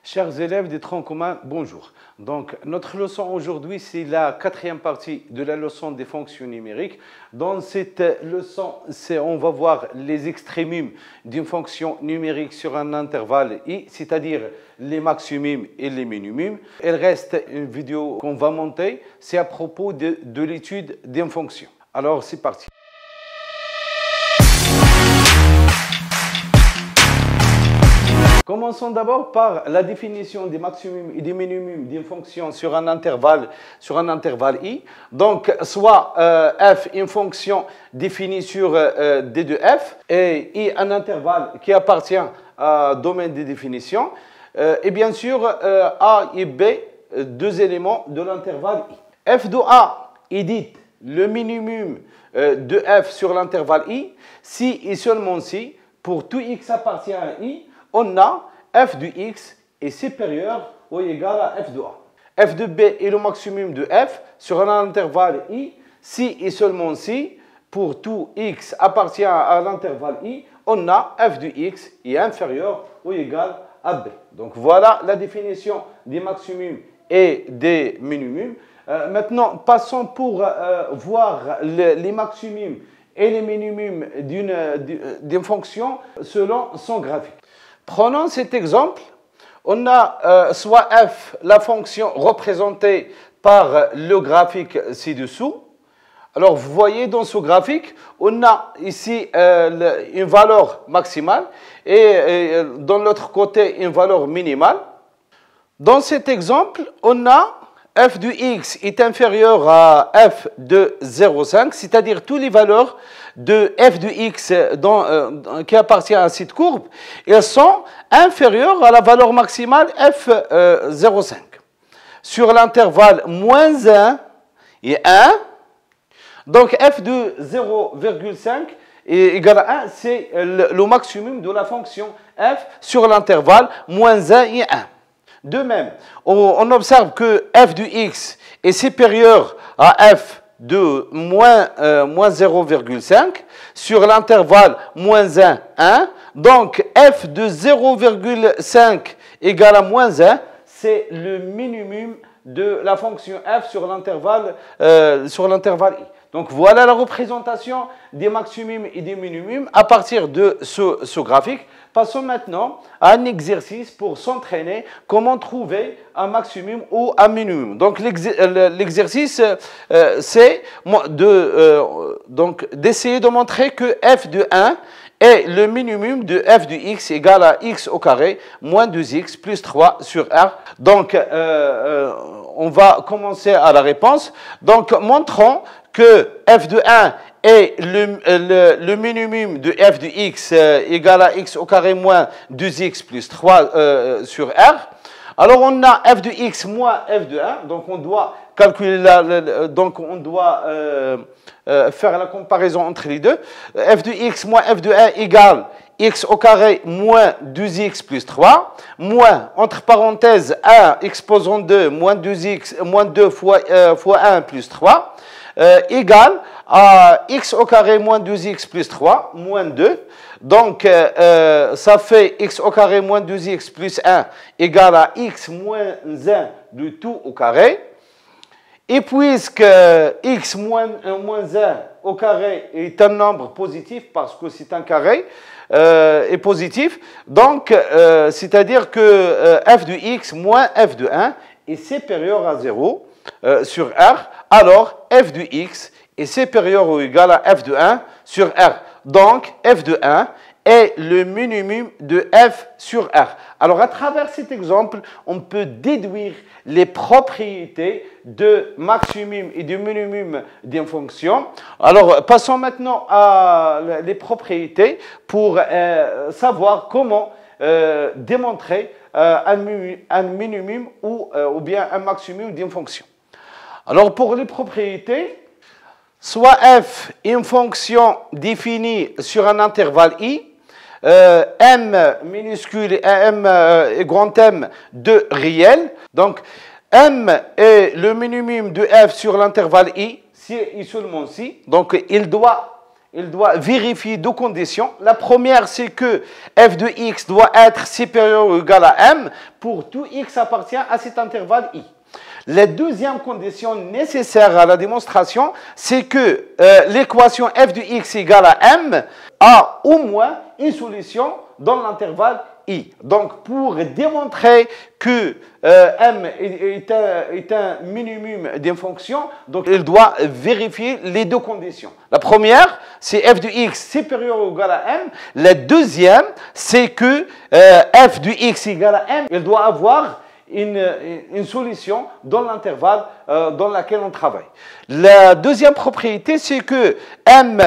Chers élèves des troncs communs, bonjour. Donc, notre leçon aujourd'hui, c'est la quatrième partie de la leçon des fonctions numériques. Dans cette leçon, on va voir les extrémums d'une fonction numérique sur un intervalle i, c'est-à-dire les maximums et les minimums. Il reste une vidéo qu'on va monter, c'est à propos de l'étude d'une fonction. Alors, c'est parti. Commençons d'abord par la définition des maximums et des minimums d'une fonction sur un intervalle i. Donc, soit f, une fonction définie sur d de f, et i, un intervalle qui appartient au domaine des définitions, et bien sûr, a et b, deux éléments de l'intervalle i. F de a est dit le minimum de f sur l'intervalle i, si et seulement si, pour tout x appartient à i, on a f de x est supérieur ou égal à f de a. F de b est le maximum de f sur un intervalle i, si et seulement si, pour tout x appartient à l'intervalle i, on a f de x est inférieur ou égal à b. Donc voilà la définition des maximums et des minimums. Maintenant, passons pour voir les maximums et les minimums d'une fonction selon son graphique. Prenons cet exemple. On a soit f, la fonction représentée par le graphique ci-dessous. Alors, vous voyez dans ce graphique, on a ici une valeur maximale et dans l'autre côté, une valeur minimale. Dans cet exemple, on a f de x est inférieur à f de 0,5, c'est-à-dire toutes les valeurs de f de x qui appartiennent à cette courbe, elles sont inférieures à la valeur maximale f 0,5. Sur l'intervalle moins 1 et 1, donc f de 0,5 est égal à 1, c'est le maximum de la fonction f sur l'intervalle moins 1 et 1. De même, on observe que f de x est supérieur à f de moins 0,5 sur l'intervalle moins 1, 1. Donc, f de 0,5 égale à moins 1, c'est le minimum de la fonction f sur l'intervalle i. Donc, voilà la représentation des maximums et des minimums à partir de ce graphique. Passons maintenant à un exercice pour s'entraîner comment trouver un maximum ou un minimum. Donc, l'exercice, c'est d'essayer de montrer que f de 1 est le minimum de f de x égale à x au carré moins 2x plus 3 sur r. Donc, on va commencer à la réponse. Donc, montrons que f de 1 est le minimum de f de x égal à x au carré moins 2x plus 3 sur r. Alors, on a f de x moins f de 1. Donc, on doit calculer faire la comparaison entre les deux. F de x moins f de 1 égale x au carré moins 2x plus 3, moins, entre parenthèses, 1 exposant 2 moins 2 fois 1 plus 3, égale à x au carré moins 2x plus 3, moins 2. Donc, ça fait x au carré moins 2x plus 1 égale à x moins 1 de tout au carré. Et puisque x moins 1 au carré est un nombre positif, parce que c'est un carré, est positif, donc c'est-à-dire que f de x moins f de 1 est supérieur à 0 sur r, alors f de x est supérieur ou égal à f de 1 sur r. Donc, f de 1 est le minimum de f sur r. Alors, à travers cet exemple, on peut déduire les propriétés de maximum et de minimum d'une fonction. Alors, passons maintenant à les propriétés pour savoir comment démontrer un minimum ou bien un maximum d'une fonction. Alors, pour les propriétés, soit f est une fonction définie sur un intervalle i, m minuscule et m et grand M de réel. Donc, m est le minimum de f sur l'intervalle i, si et seulement si. Donc, il doit il doit vérifier deux conditions. La première, c'est que f de x doit être supérieur ou égal à m pour tout x appartient à cet intervalle i. La deuxième condition nécessaire à la démonstration, c'est que l'équation f de x égale à m a au moins une solution dans l'intervalle i. Donc, pour démontrer que m est un minimum d'une fonction, donc il doit vérifier les deux conditions. La première, c'est f de x supérieur ou égal à m. La deuxième, c'est que f de x égale à m, il doit avoir une solution dans l'intervalle dans lequel on travaille. La deuxième propriété, c'est que m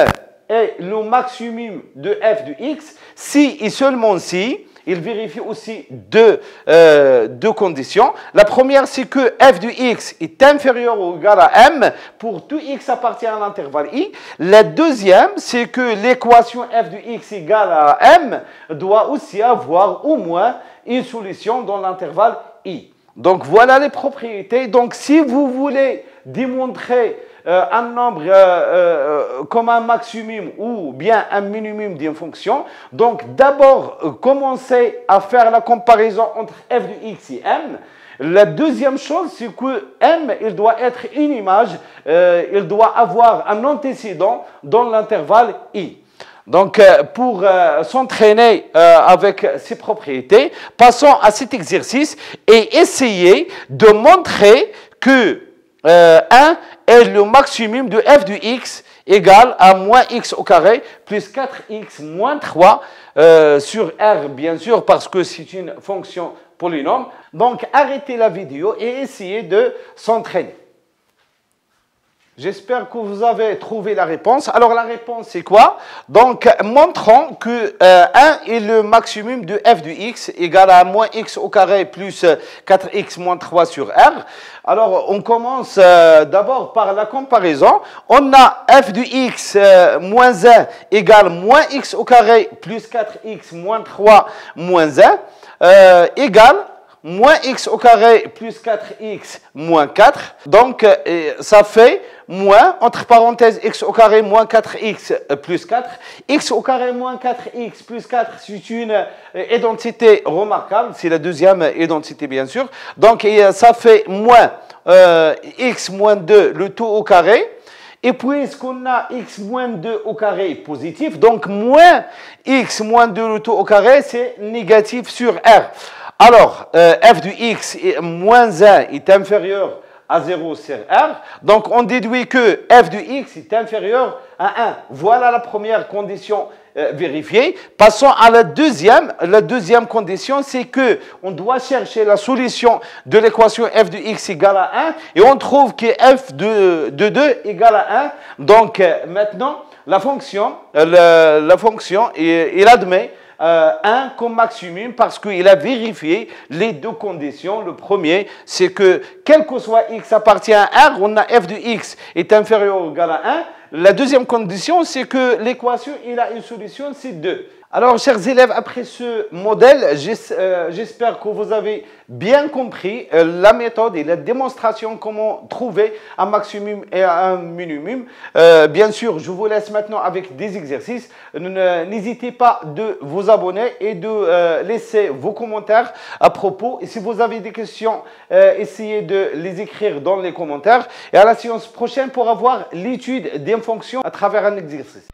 est le maximum de f de x si et seulement si il vérifie aussi deux conditions. La première, c'est que f de x est inférieur ou égal à m pour tout x appartient à l'intervalle i. La deuxième, c'est que l'équation f de x égale à m doit aussi avoir au moins une solution dans l'intervalle i. Donc, voilà les propriétés. Donc, si vous voulez démontrer un nombre comme un maximum ou bien un minimum d'une fonction, donc d'abord, commencez à faire la comparaison entre f de x et m. La deuxième chose, c'est que m, il doit être une image, il doit avoir un antécédent dans l'intervalle i. Donc, pour s'entraîner avec ces propriétés, passons à cet exercice et essayez de montrer que 1 est le maximum de f de x égale à moins x au carré plus 4x moins 3 sur R, bien sûr, parce que c'est une fonction polynôme. Donc, arrêtez la vidéo et essayez de s'entraîner. J'espère que vous avez trouvé la réponse. Alors, la réponse, c'est quoi? Donc, montrons que 1 est le maximum de f de x égale à moins x au carré plus 4x moins 3 sur R. Alors, on commence d'abord par la comparaison. On a f de x moins 1 égale moins x au carré plus 4x moins 3 moins 1 égale moins x au carré plus 4x moins 4. Donc, ça fait moins, entre parenthèses, x au carré moins 4x plus 4. X au carré moins 4x plus 4, c'est une identité remarquable. C'est la deuxième identité, bien sûr. Donc, ça fait moins x moins 2, le tout au carré. Et puisqu'on a x moins 2 au carré positif, donc moins x moins 2 le tout au carré, c'est négatif sur R. Alors, f de x moins 1 est inférieur à 0 sur R. Donc, on déduit que f de x est inférieur à 1. Voilà la première condition vérifiée. Passons à la deuxième. La deuxième condition, c'est que on doit chercher la solution de l'équation f de x égale à 1. Et on trouve que f de 2 égale à 1. Donc, maintenant, la fonction, il admet 1 comme maximum parce qu'il a vérifié les deux conditions. Le premier, c'est que quel que soit x appartient à R, on a f de x est inférieur ou égal à 1. La deuxième condition, c'est que l'équation, il a une solution, c'est 2. Alors, chers élèves, après ce modèle, j'espère que vous avez bien compris la méthode et la démonstration comment trouver un maximum et un minimum. Bien sûr, je vous laisse maintenant avec des exercices. N'hésitez pas de vous abonner et de laisser vos commentaires à propos. Et si vous avez des questions, essayez de les écrire dans les commentaires. Et à la séance prochaine pour avoir l'étude d'une fonction à travers un exercice.